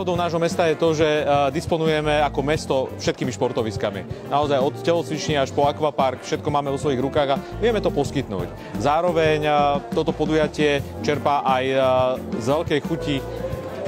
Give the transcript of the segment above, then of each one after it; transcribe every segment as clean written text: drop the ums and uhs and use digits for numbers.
Výhodou nášho mesta je to, že disponujeme ako mesto všetkými športoviskami. Naozaj od telocvične až po akvapark, všetko máme vo svojich rukách a vieme to poskytnúť. Zároveň toto podujatie čerpá aj z veľkej chuti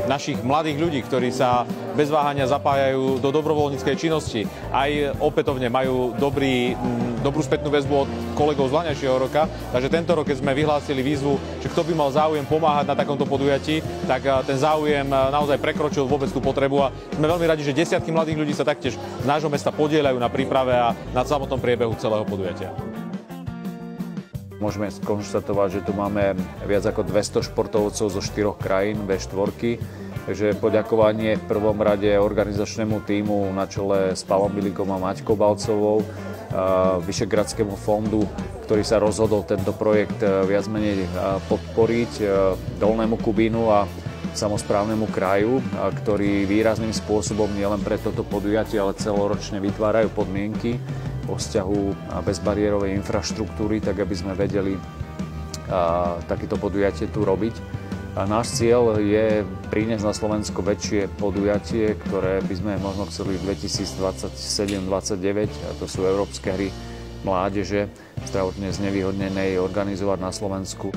našich mladých ľudí, ktorí sa bez váhania zapájajú do dobrovoľníckej činnosti. Aj opätovne majú dobrú spätnú väzbu od kolegov z laňajšieho roka. Takže tento rok, keď sme vyhlásili výzvu, že kto by mal záujem pomáhať na takomto podujatí, tak ten záujem naozaj prekročil vôbec tú potrebu a sme veľmi radi, že desiatky mladých ľudí sa taktiež z nášho mesta podieľajú na príprave a na samotnom priebehu celého podujatia. Môžeme skonštatovať, že tu máme viac ako 200 športovcov zo 4 krajín V4, takže poďakovanie v prvom rade organizačnému tímu na čele s Pavlom Bilikom a Maťkou Balcovou, Vyšegradskému fondu, ktorý sa rozhodol tento projekt viac menej podporiť, Dolnému Kubínu a samosprávnemu kraju, ktorí výrazným spôsobom nielen pre toto podujatie, ale celoročne vytvárajú podmienky o vzťahu bezbariérovej infraštruktúry, tak aby sme vedeli takéto podujatie tu robiť. A náš cieľ je priniesť na Slovensko väčšie podujatie, ktoré by sme možno chceli v 2027-2029, a to sú Európske hry mládeže, zdravotne znevýhodnenej, organizovať na Slovensku.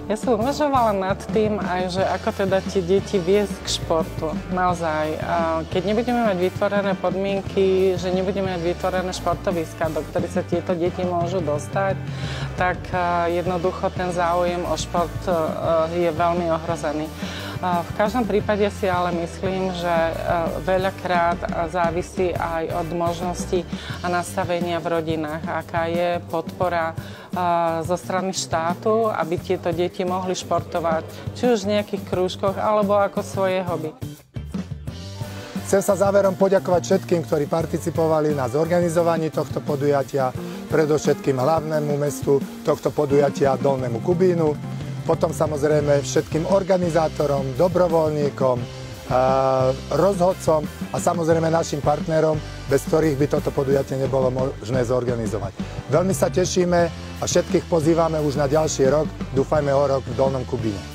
Ja som uvažovala nad tým aj, že ako teda tie deti viesť k športu. Naozaj, keď nebudeme mať vytvorené podmienky, že nebudeme mať vytvorené športoviska, do ktorých sa tieto deti môžu dostať, tak jednoducho ten záujem o šport je veľmi ohrozený. V každom prípade si ale myslím, že veľakrát závisí aj od možností a nastavenia v rodinách, aká je podpora zo strany štátu, aby tieto deti mohli športovať, či už v nejakých krúžkoch, alebo ako svoje hobby. Chcem sa záverom poďakovať všetkým, ktorí participovali na zorganizovaní tohto podujatia, predovšetkým hlavnému mestu tohto podujatia Dolnému Kubínu, potom samozrejme všetkým organizátorom, dobrovoľníkom, rozhodcom a samozrejme našim partnerom, bez ktorých by toto podujatie nebolo možné zorganizovať. Veľmi sa tešíme a všetkých pozývame už na ďalší rok, dúfajme o rok v Dolnom Kubíne.